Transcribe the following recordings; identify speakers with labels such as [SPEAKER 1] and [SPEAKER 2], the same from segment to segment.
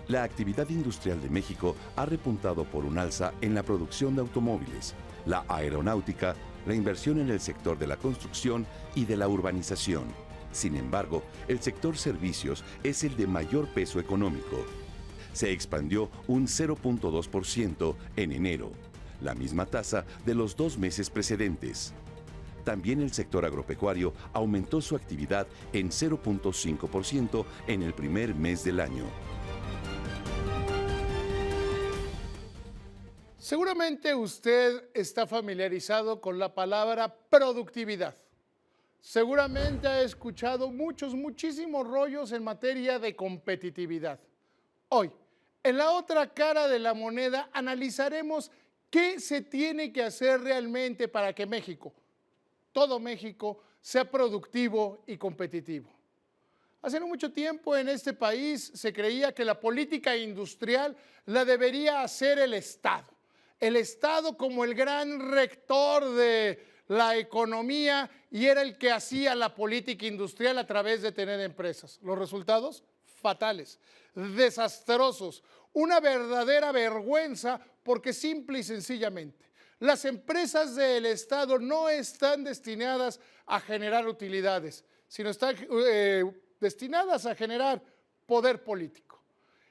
[SPEAKER 1] La actividad industrial de México ha repuntado por un alza en la producción de automóviles, la aeronáutica, la inversión en el sector de la construcción y de la urbanización. Sin embargo, el sector servicios es el de mayor peso económico. Se expandió un 0.2% en enero, la misma tasa de los 2 meses precedentes. También el sector agropecuario aumentó su actividad en 0.5% en el primer mes del año.
[SPEAKER 2] Seguramente usted está familiarizado con la palabra productividad. Seguramente ha escuchado muchísimos rollos en materia de competitividad. Hoy, en la otra cara de la moneda, analizaremos qué se tiene que hacer realmente para que México, todo México, sea productivo y competitivo. Hace no mucho tiempo en este país se creía que la política industrial la debería hacer el Estado. El Estado como el gran rector de la economía y era el que hacía la política industrial a través de tener empresas. Los resultados, fatales, desastrosos, una verdadera vergüenza porque simple y sencillamente las empresas del Estado no están destinadas a generar utilidades, sino están destinadas a generar poder político.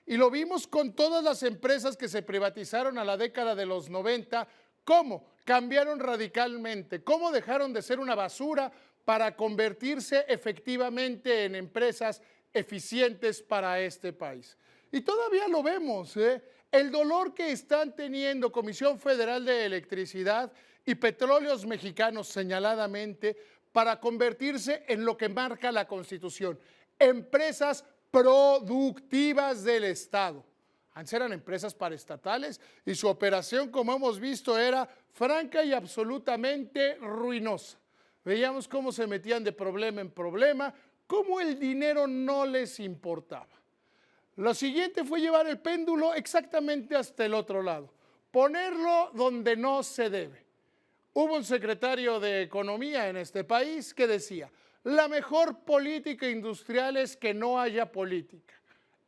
[SPEAKER 2] Y lo vimos con todas las empresas que se privatizaron a la década de los 90, cómo cambiaron radicalmente, cómo dejaron de ser una basura para convertirse efectivamente en empresas eficientes para este país. Y todavía lo vemos, el dolor que están teniendo Comisión Federal de Electricidad y Petróleos Mexicanos señaladamente para convertirse en lo que marca la Constitución, empresas productivas del Estado. Antes eran empresas paraestatales y su operación, como hemos visto, era franca y absolutamente ruinosa. Veíamos cómo se metían de problema en problema, cómo el dinero no les importaba. Lo siguiente fue llevar el péndulo exactamente hasta el otro lado, ponerlo donde no se debe. Hubo un secretario de Economía en este país que decía: la mejor política industrial es que no haya política.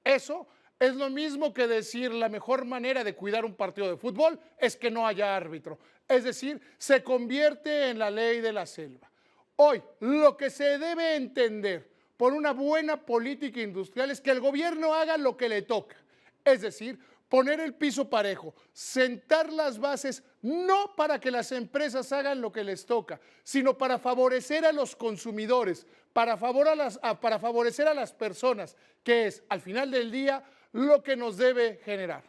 [SPEAKER 2] Eso es lo mismo que decir la mejor manera de cuidar un partido de fútbol es que no haya árbitro. Es decir, se convierte en la ley de la selva. Hoy, lo que se debe entender por una buena política industrial es que el gobierno haga lo que le toca. Es decir, poner el piso parejo, sentar las bases, no para que las empresas hagan lo que les toca, sino para favorecer a los consumidores, para favorecer a las personas, que es, al final del día, lo que nos debe generar.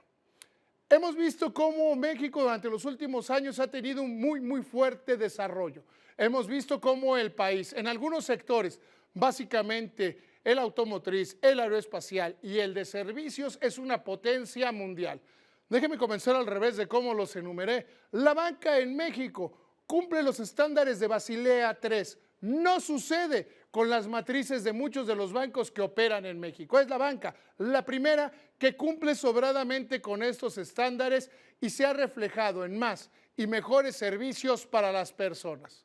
[SPEAKER 2] Hemos visto cómo México durante los últimos años ha tenido un muy fuerte desarrollo. Hemos visto cómo el país, en algunos sectores, básicamente el automotriz, el aeroespacial y el de servicios, es una potencia mundial. Déjeme comenzar al revés de cómo los enumeré. La banca en México cumple los estándares de Basilea III. No sucede con las matrices de muchos de los bancos que operan en México. Es la banca la primera que cumple sobradamente con estos estándares y se ha reflejado en más y mejores servicios para las personas.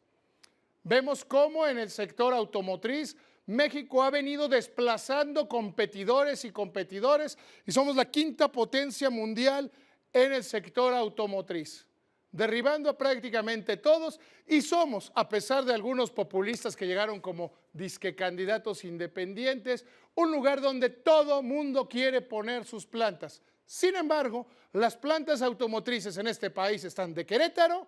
[SPEAKER 2] Vemos cómo en el sector automotriz México ha venido desplazando competidores y somos la quinta potencia mundial en el sector automotriz, derribando a prácticamente todos y somos, a pesar de algunos populistas que llegaron como disque candidatos independientes, un lugar donde todo mundo quiere poner sus plantas. Sin embargo, las plantas automotrices en este país están de Querétaro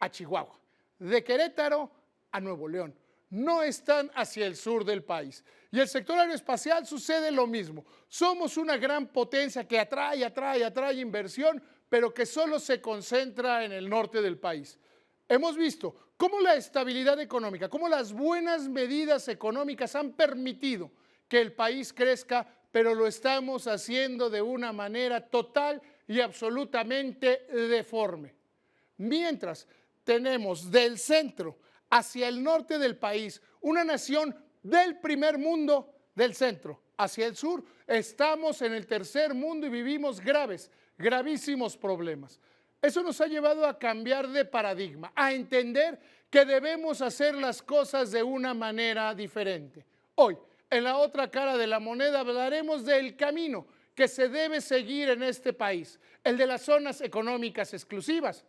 [SPEAKER 2] a Chihuahua, de Querétaro a Nuevo León. No están hacia el sur del país. Y el sector aeroespacial sucede lo mismo. Somos una gran potencia que atrae inversión, pero que solo se concentra en el norte del país. Hemos visto cómo la estabilidad económica, cómo las buenas medidas económicas han permitido que el país crezca, pero lo estamos haciendo de una manera total y absolutamente deforme. Mientras tenemos del centro hacia el norte del país, una nación del primer mundo, del centro hacia el sur, estamos en el tercer mundo y vivimos gravísimos problemas. Eso nos ha llevado a cambiar de paradigma, a entender que debemos hacer las cosas de una manera diferente. Hoy, en la otra cara de la moneda, hablaremos del camino que se debe seguir en este país, el de las zonas económicas exclusivas,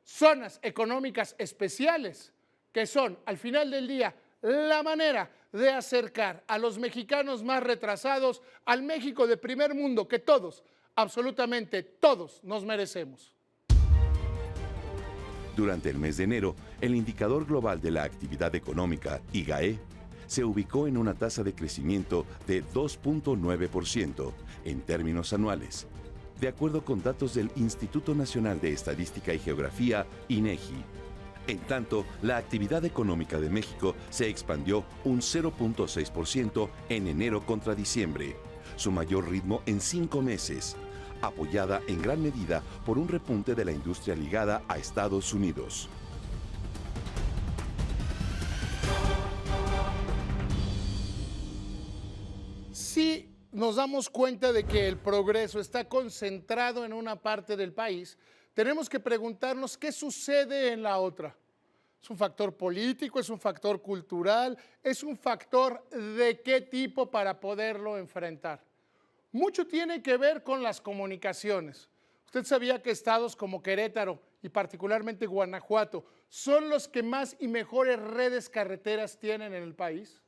[SPEAKER 2] zonas económicas especiales, que son, al final del día, la manera de acercar a los mexicanos más retrasados al México de primer mundo que todos, absolutamente todos, nos merecemos.
[SPEAKER 1] Durante el mes de enero, el indicador global de la actividad económica, IGAE, se ubicó en una tasa de crecimiento de 2.9% en términos anuales, de acuerdo con datos del Instituto Nacional de Estadística y Geografía, INEGI. En tanto, la actividad económica de México se expandió un 0.6% en enero contra diciembre, su mayor ritmo en 5 meses, apoyada en gran medida por un repunte de la industria ligada a Estados Unidos.
[SPEAKER 2] Si nos damos cuenta de que el progreso está concentrado en una parte del país, tenemos que preguntarnos qué sucede en la otra. ¿Es un factor político? ¿Es un factor cultural? ¿Es un factor de qué tipo para poderlo enfrentar? Mucho tiene que ver con las comunicaciones. ¿Usted sabía que estados como Querétaro y particularmente Guanajuato son los que más y mejores redes carreteras tienen en el país?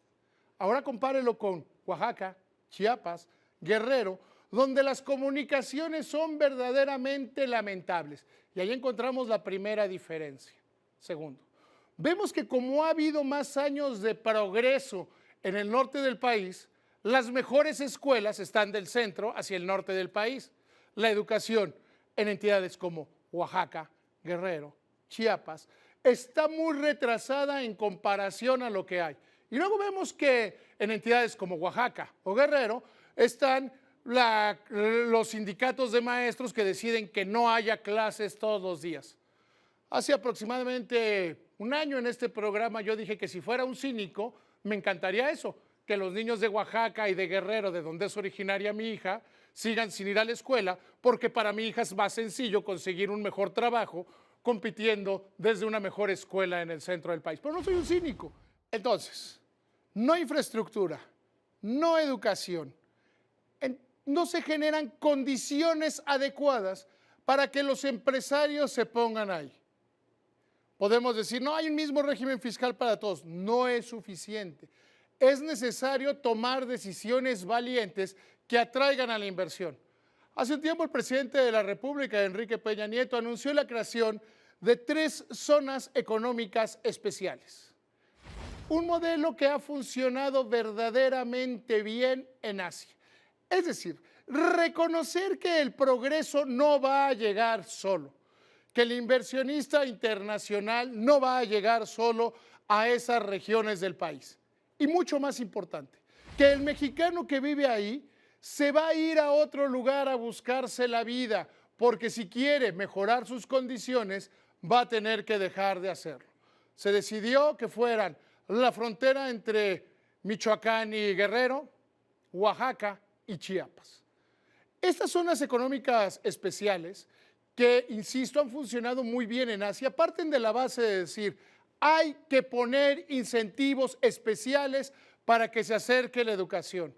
[SPEAKER 2] Ahora compárelo con Oaxaca, Chiapas, Guerrero, donde las comunicaciones son verdaderamente lamentables. Y ahí encontramos la primera diferencia. Segundo, vemos que como ha habido más años de progreso en el norte del país, las mejores escuelas están del centro hacia el norte del país. La educación en entidades como Oaxaca, Guerrero, Chiapas, está muy retrasada en comparación a lo que hay. Y luego vemos que en entidades como Oaxaca o Guerrero están los sindicatos de maestros que deciden que no haya clases todos los días. Hace aproximadamente un año en este programa yo dije que si fuera un cínico, me encantaría eso, que los niños de Oaxaca y de Guerrero, de donde es originaria mi hija, sigan sin ir a la escuela, porque para mi hija es más sencillo conseguir un mejor trabajo compitiendo desde una mejor escuela en el centro del país. Pero no soy un cínico. Entonces, no infraestructura, no educación, no se generan condiciones adecuadas para que los empresarios se pongan ahí. Podemos decir, no hay un mismo régimen fiscal para todos. No es suficiente. Es necesario tomar decisiones valientes que atraigan a la inversión. Hace un tiempo el presidente de la República, Enrique Peña Nieto, anunció la creación de 3 zonas económicas especiales. Un modelo que ha funcionado verdaderamente bien en Asia. Es decir, reconocer que el progreso no va a llegar solo, que el inversionista internacional no va a llegar solo a esas regiones del país. Y mucho más importante, que el mexicano que vive ahí se va a ir a otro lugar a buscarse la vida, porque si quiere mejorar sus condiciones, va a tener que dejar de hacerlo. Se decidió que fueran la frontera entre Michoacán y Guerrero, Oaxaca y Chiapas. Estas zonas económicas especiales, que, insisto, han funcionado muy bien en Asia, parten de la base de decir, hay que poner incentivos especiales para que se acerque la educación,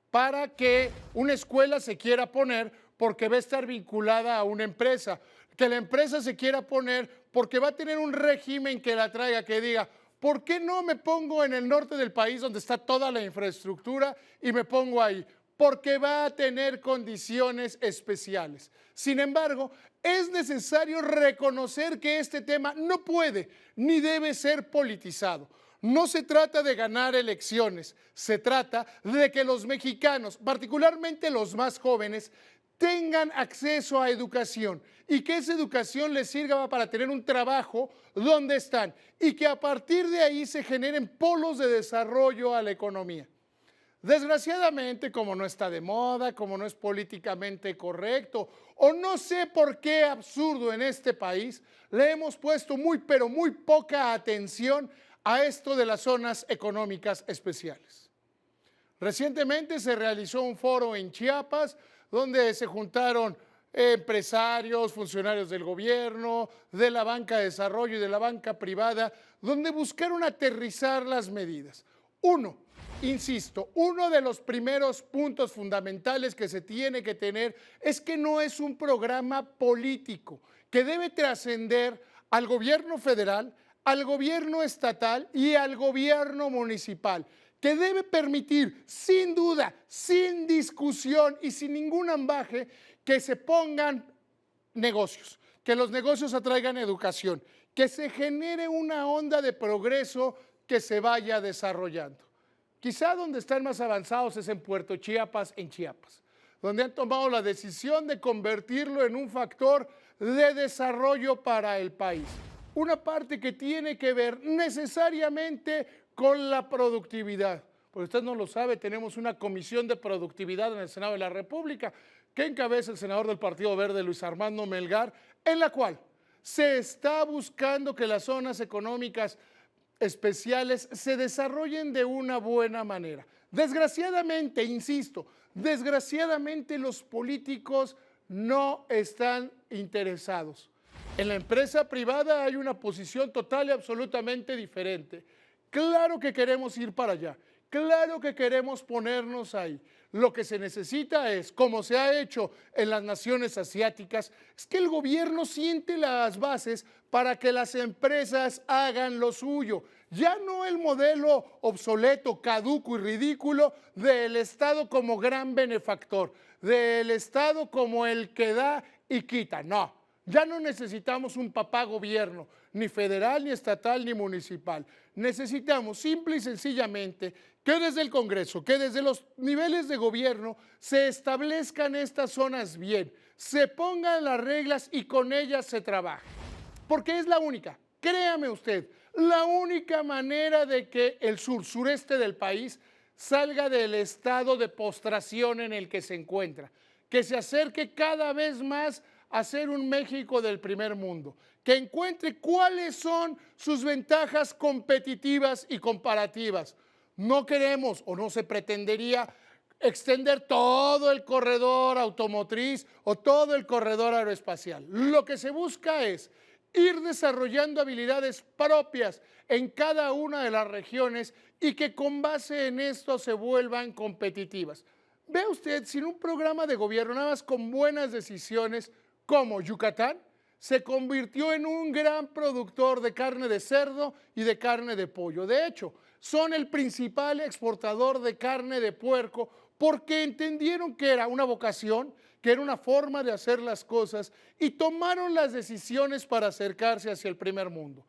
[SPEAKER 2] para que una escuela se quiera poner porque va a estar vinculada a una empresa, que la empresa se quiera poner porque va a tener un régimen que la traiga, que diga, ¿por qué no me pongo en el norte del país donde está toda la infraestructura y me pongo ahí? Porque va a tener condiciones especiales. Sin embargo, es necesario reconocer que este tema no puede ni debe ser politizado. No se trata de ganar elecciones, se trata de que los mexicanos, particularmente los más jóvenes, tengan acceso a educación y que esa educación les sirva para tener un trabajo donde están y que a partir de ahí se generen polos de desarrollo a la economía. Desgraciadamente, como no está de moda, como no es políticamente correcto, o no sé por qué absurdo en este país, le hemos puesto pero muy poca atención a esto de las zonas económicas especiales. Recientemente se realizó un foro en Chiapas donde se juntaron empresarios, funcionarios del gobierno, de la banca de desarrollo y de la banca privada, donde buscaron aterrizar las medidas. Uno, insisto, uno de los primeros puntos fundamentales que se tiene que tener es que no es un programa político, que debe trascender al gobierno federal, al gobierno estatal y al gobierno municipal, que debe permitir, sin duda, sin discusión y sin ningún ambaje, que se pongan negocios, que los negocios atraigan educación, que se genere una onda de progreso que se vaya desarrollando. Quizá donde están más avanzados es en Puerto Chiapas, en Chiapas, donde han tomado la decisión de convertirlo en un factor de desarrollo para el país. Una parte que tiene que ver necesariamente con la productividad. Porque usted no lo sabe, tenemos una comisión de productividad en el Senado de la República que encabeza el senador del Partido Verde, Luis Armando Melgar, en la cual se está buscando que las zonas económicas especiales se desarrollen de una buena manera. Desgraciadamente, insisto, desgraciadamente los políticos no están interesados. En la empresa privada hay una posición total y absolutamente diferente. Claro que queremos ir para allá, claro que queremos ponernos ahí. Lo que se necesita es, como se ha hecho en las naciones asiáticas, es que el gobierno siente las bases para que las empresas hagan lo suyo. Ya no el modelo obsoleto, caduco y ridículo del Estado como gran benefactor, del Estado como el que da y quita. No, ya no necesitamos un papá gobierno, ni federal, ni estatal, ni municipal. Necesitamos simple y sencillamente que desde el Congreso, que desde los niveles de gobierno se establezcan estas zonas bien, se pongan las reglas y con ellas se trabaje. Porque es la única, créame usted, la única manera de que el sureste del país salga del estado de postración en el que se encuentra, que se acerque cada vez más a ser un México del primer mundo, que encuentre cuáles son sus ventajas competitivas y comparativas. No queremos o no se pretendería extender todo el corredor automotriz o todo el corredor aeroespacial. Lo que se busca es ir desarrollando habilidades propias en cada una de las regiones y que con base en esto se vuelvan competitivas. Vea usted, sin un programa de gobierno, nada más con buenas decisiones, como Yucatán se convirtió en un gran productor de carne de cerdo y de carne de pollo. De hecho, son el principal exportador de carne de puerco porque entendieron que era una vocación, que era una forma de hacer las cosas y tomaron las decisiones para acercarse hacia el primer mundo.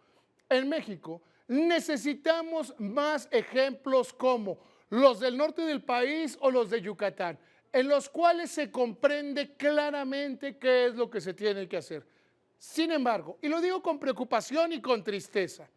[SPEAKER 2] En México necesitamos más ejemplos como los del norte del país o los de Yucatán, en los cuales se comprende claramente qué es lo que se tiene que hacer. Sin embargo, y lo digo con preocupación y con tristeza,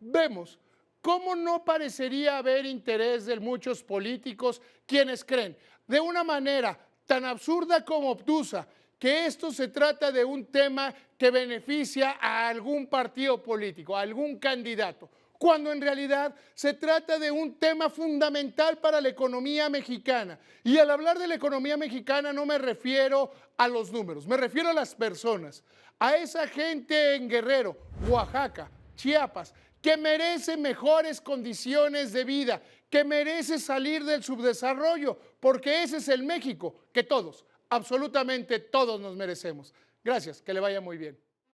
[SPEAKER 2] vemos cómo no parecería haber interés de muchos políticos quienes creen de una manera tan absurda como obtusa que esto se trata de un tema que beneficia a algún partido político, a algún candidato, cuando en realidad se trata de un tema fundamental para la economía mexicana. Y al hablar de la economía mexicana no me refiero a los números, me refiero a las personas, a esa gente en Guerrero, Oaxaca, Chiapas, que merece mejores condiciones de vida, que merece salir del subdesarrollo, porque ese es el México que todos, absolutamente todos nos merecemos. Gracias, que le vaya muy bien.